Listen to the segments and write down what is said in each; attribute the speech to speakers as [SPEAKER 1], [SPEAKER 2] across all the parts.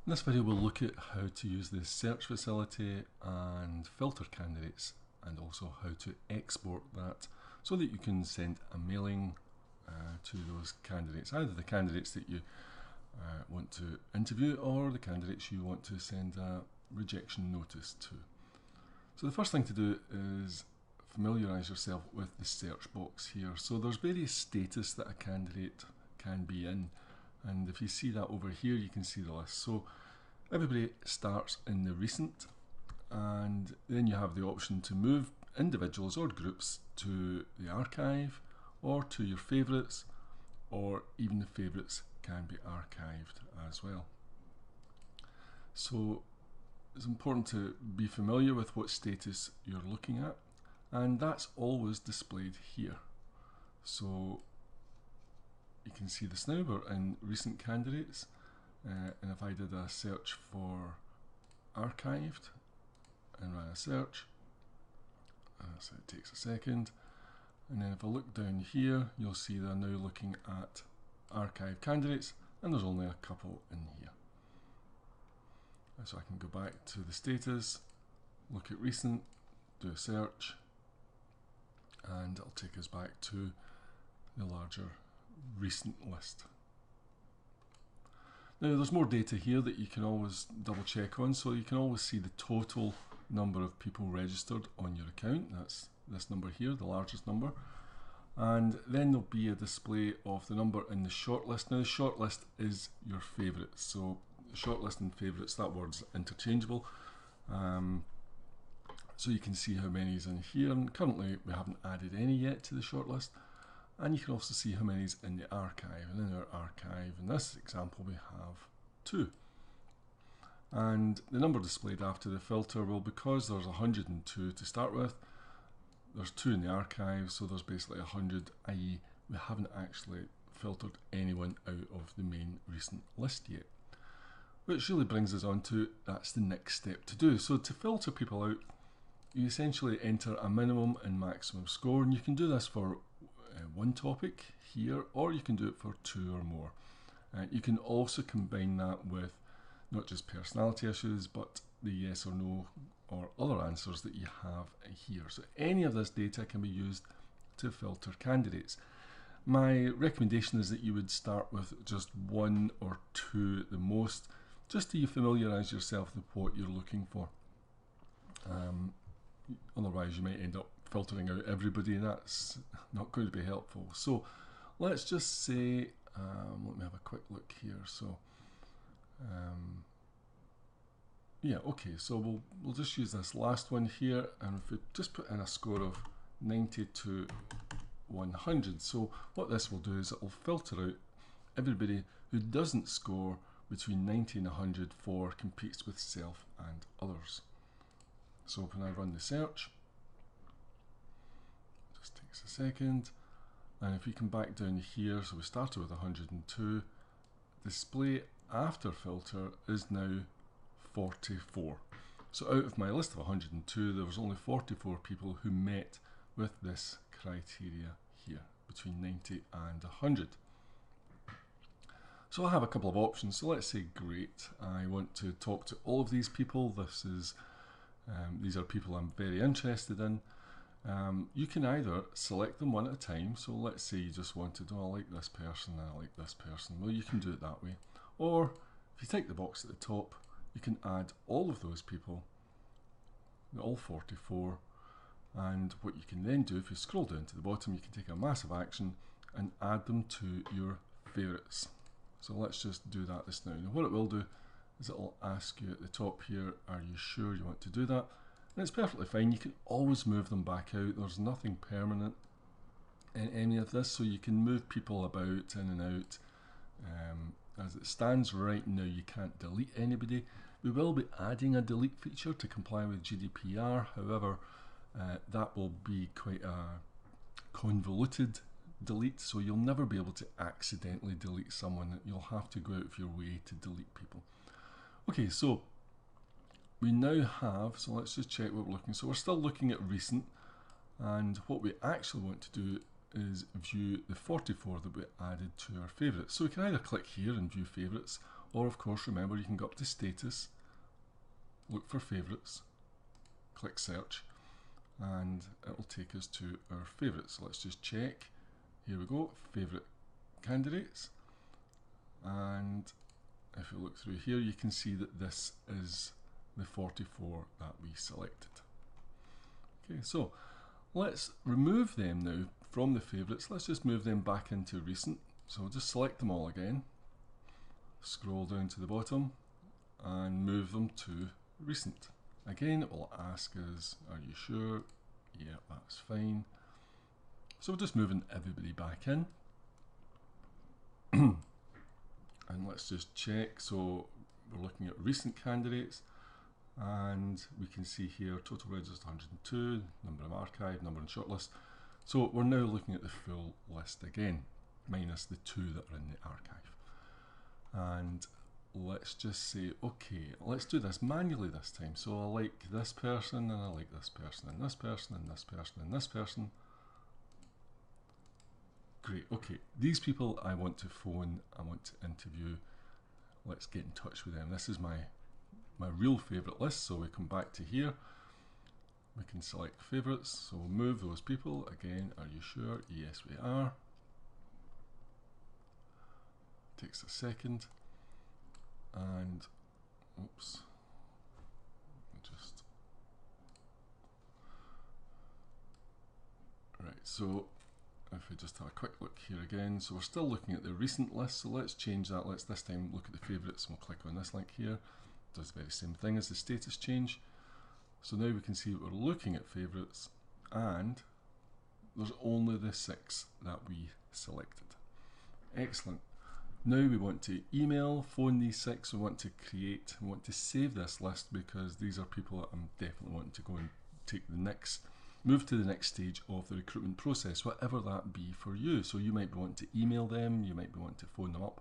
[SPEAKER 1] In this video we'll look at how to use the search facility and filter candidates, and also how to export that so that you can send a mailing to those candidates, either the candidates that you want to interview or the candidates you want to send a rejection notice to. So the first thing to do is familiarise yourself with the search box here. So there's various status that a candidate can be in, and if you see that over here you can see the list. So everybody starts in the recent, and then you have the option to move individuals or groups to the archive or to your favourites, or even the favourites can be archived as well. So it's important to be familiar with what status you're looking at, and that's always displayed here. So you can see this now, we're in recent candidates, and if I did a search for archived and ran a search, so it takes a second, and then if I look down here you'll see they're now looking at archive candidates, and there's only a couple in here. So I can go back to the status, look at recent, do a search, and it'll take us back to the larger recent list. Now there's more data here that you can always double check on, so you can always see the total number of people registered on your account. That's this number here, the largest number, and then there'll be a display of the number in the shortlist. Now the shortlist is your favourites, so shortlist and favourites, that word's interchangeable. So you can see how many is in here, and currently we haven't added any yet to the shortlist. And you can also see how many is in the archive, and in our archive in this example we have 2. And the number displayed after the filter, well, because there's 102 to start with, there's 2 in the archive, so there's basically 100, i.e. we haven't actually filtered anyone out of the main recent list yet. Which really brings us on to, that's the next step to do. So to filter people out, you essentially enter a minimum and maximum score, and you can do this for one topic here, or you can do it for 2 or more. You can also combine that with not just personality issues, but the yes or no or other answers that you have here. So any of this data can be used to filter candidates. My recommendation is that you would start with just 1 or 2 at the most, just to familiarise yourself with what you're looking for. Otherwise you might end up filtering out everybody, and that's not going to be helpful. So let's just say, let me have a quick look here. So yeah, okay, so we'll just use this last one here, and if we just put in a score of 90 to 100, so what this will do is it will filter out everybody who doesn't score between 90 and 100 for competes with self and others. So when I run the search, just takes a second, and if we come back down here, so we started with 102, display after filter is now 44. So out of my list of 102, there was only 44 people who met with this criteria here, between 90 and 100. So I have a couple of options. So let's say, great, I want to talk to all of these people. These are people I'm very interested in. You can either select them one at a time. So let's say you just wanted, oh, I like this person and I like this person. Well, you can do it that way. Or if you tick the box at the top, you can add all of those people, all 44. And what you can then do, if you scroll down to the bottom, you can take a massive action and add them to your favourites. So let's just do that this now. Now what it will do is it will ask you at the top here, are you sure you want to do that? And it's perfectly fine. You can always move them back out. There's nothing permanent in any of this, so you can move people about, in and out. As it stands right now, you can't delete anybody. We will be adding a delete feature to comply with GDPR. However, that will be quite a convoluted delete, so you'll never be able to accidentally delete someone. You'll have to go out of your way to delete people. Okay, so we now have, so let's just check what we're looking. So we're still looking at recent, and what we actually want to do is view the 44 that we added to our favourites. So we can either click here and view favourites, Or of course, remember, you can go up to status, look for favourites, click search, and it will take us to our favourites. So let's just check. Here we go, favourite candidates. And if you look through here, you can see that this is the 44 that we selected. Okay, so let's remove them now from the favourites. Let's just move them back into recent. So we'll just select them all again, scroll down to the bottom and move them to recent. Again, it will ask us, are you sure? Yeah, that's fine. So we're just moving everybody back in. And let's just check. So we're looking at recent candidates, and we can see here total registered 102, number of archive, number in shortlist. So we're now looking at the full list again, minus the 2 that are in the archive. And let's just say, okay, let's do this manually this time. So I like this person, and I like this person, and this person, and this person, and this person. Great, okay, these people I want to phone, I want to interview. Let's get in touch with them. This is my real favourite list, so we come back to here. We can select favourites, so we'll move those people. Again, are you sure? Yes, we are. Takes a second. And, oops, right, so if we just have a quick look here again, so we're still looking at the recent list, so let's change that. Let's this time look at the favourites, and we'll click on this link here. Does the very same thing as the status change. So now we can see that we're looking at favourites, and there's only the 6 that we selected. Excellent. Now we want to email, phone these 6, we want to create, we want to save this list, because these are people that I'm definitely wanting to go and take the next, move to the next stage of the recruitment process, whatever that be for you. So you might be wanting to email them, you might be wanting to phone them up.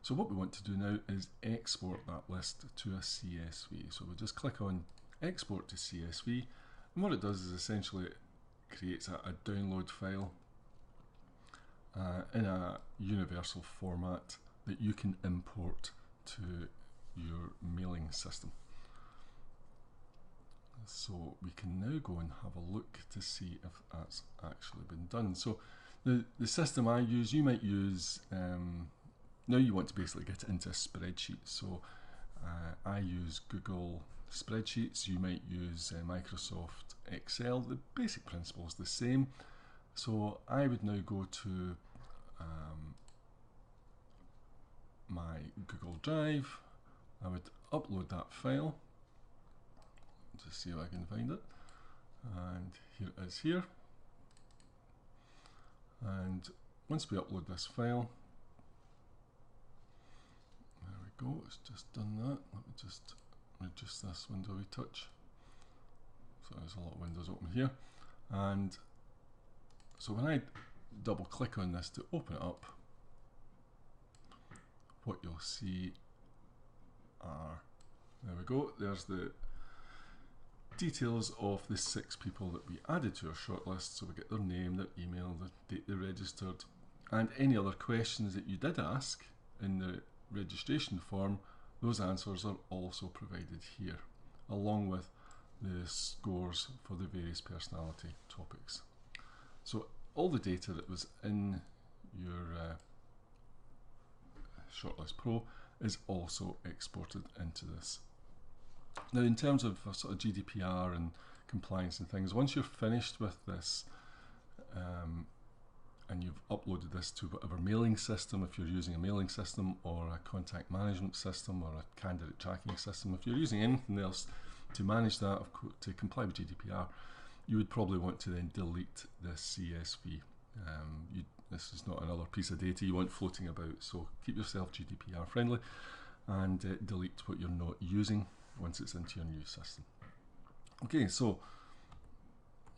[SPEAKER 1] So what we want to do now is export that list to a CSV. So we'll just click on export to CSV, and what it does is essentially it creates a download file in a universal format that you can import to your mailing system. So we can now go and have a look to see if that's actually been done. So the system I use, you might use, now you want to basically get it into a spreadsheet. So I use Google Spreadsheets, you might use Microsoft Excel. The basic principle is the same. So I would now go to my Google Drive. I would upload that file. Just see if I can find it. And here it is here. And once we upload this file, there we go, it's just done that. Let me just reduce this window a touch. So there's a lot of windows open here. And so when I double click on this to open it up, what you'll see are, there we go, there's the details of the 6 people that we added to our shortlist. So we get their name, their email, the date they registered, and any other questions that you did ask in the registration form. Those answers are also provided here, along with the scores for the various personality topics. So all the data that was in your Shortlist Pro is also exported into this. Now, in terms of sort of GDPR and compliance and things, once you're finished with this and you've uploaded this to whatever mailing system, if you're using a mailing system or a contact management system or a candidate tracking system, if you're using anything else to manage that, to comply with GDPR, you would probably want to then delete this CSV. This is not another piece of data you want floating about, so keep yourself GDPR friendly and delete what you're not using once it's into your new system. Okay, so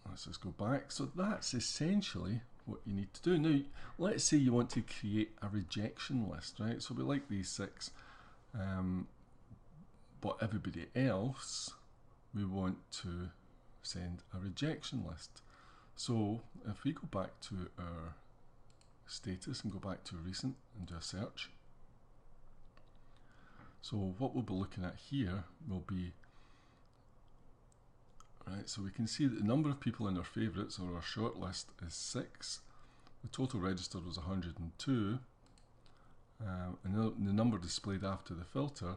[SPEAKER 1] let's just go back. So that's essentially what you need to do. Now, let's say you want to create a rejection list, right? So we like these 6, but everybody else, we want to send a rejection list. So if we go back to our status and go back to recent and do a search, So what we'll be looking at here will be, right, so we can see that the number of people in our favourites or our shortlist is 6. The total registered was 102. And the number displayed after the filter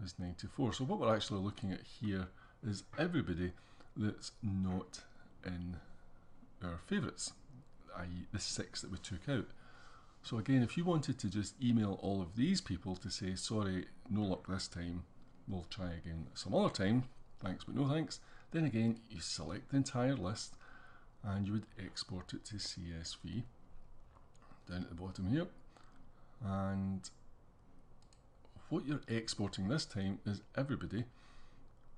[SPEAKER 1] is 94. So what we're actually looking at here is everybody that's not in our favourites, i.e. the 6 that we took out. So again, if you wanted to just email all of these people to say, sorry, no luck this time, we'll try again some other time, thanks but no thanks, then again, you select the entire list and you would export it to CSV down at the bottom here. And what you're exporting this time is everybody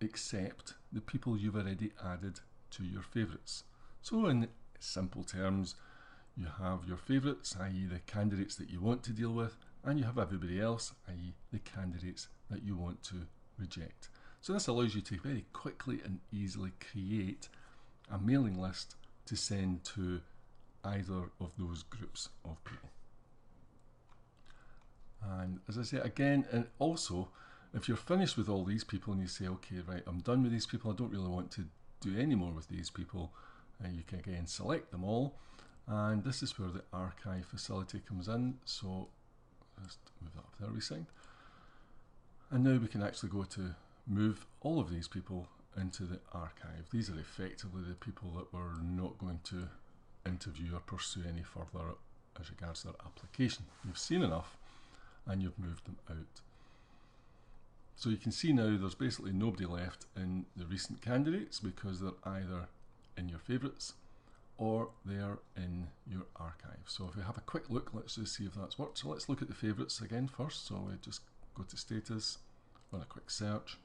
[SPEAKER 1] except the people you've already added to your favourites. So in simple terms, you have your favourites, i.e. the candidates that you want to deal with, and you have everybody else, i.e. the candidates that you want to reject. So this allows you to very quickly and easily create a mailing list to send to either of those groups of people. And as I say again, and also if you're finished with all these people and you say, okay, right, I'm done with these people, I don't really want to do any more with these people, you can again select them all, and this is where the archive facility comes in. So let's move that up there, resigned. And now we can actually go to move all of these people into the archive. These are effectively the people that we're not going to interview or pursue any further as regards their application. You've seen enough and you've moved them out. So you can see now there's basically nobody left in the recent candidates because they're either in your favourites or they're in your archive. So if we have a quick look, let's just see if that's worked. So let's look at the favourites again first. So we just go to status, run a quick search,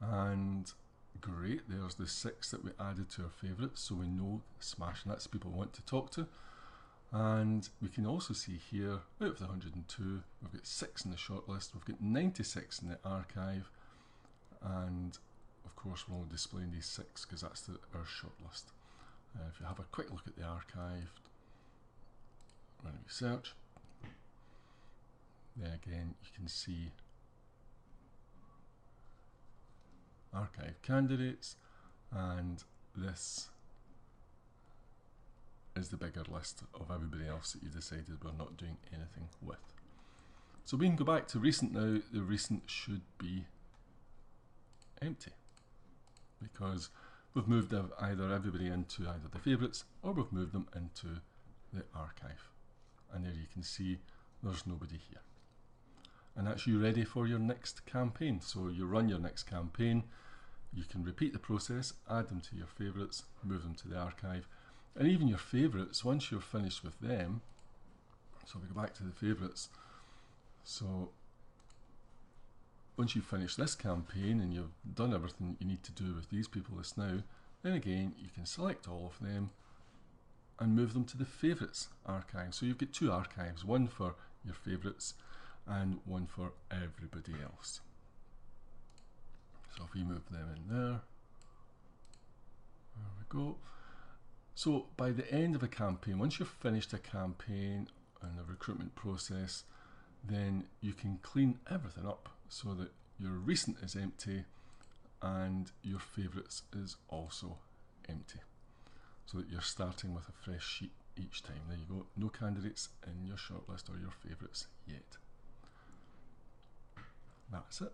[SPEAKER 1] and great, there's the 6 that we added to our favourites, so we know smashing that's the people we want to talk to. And we can also see here, out of the 102, we've got 6 in the shortlist, we've got 96 in the archive, and of course we're only displaying these 6 because that's our shortlist. If you have a quick look at the archive, run a search, then again you can see archive candidates, and this is the bigger list of everybody else that you decided we're not doing anything with. So we can go back to recent now. The recent should be empty because we've moved either everybody into either the favourites or we've moved them into the archive. And there you can see there's nobody here. And that's you ready for your next campaign. So you run your next campaign, you can repeat the process, add them to your favourites, move them to the archive. And even your favourites, once you're finished with them, so we go back to the favourites, so once you've finished this campaign and you've done everything you need to do with these people just now, then again you can select all of them and move them to the favourites archive. So you've got 2 archives, one for your favourites and one for everybody else. So if we move them in there we go. So by the end of a campaign, once you've finished a campaign and the recruitment process, then you can clean everything up so that your recent is empty and your favourites is also empty, so that you're starting with a fresh sheet each time. There you go, no candidates in your shortlist or your favourites yet. That's it.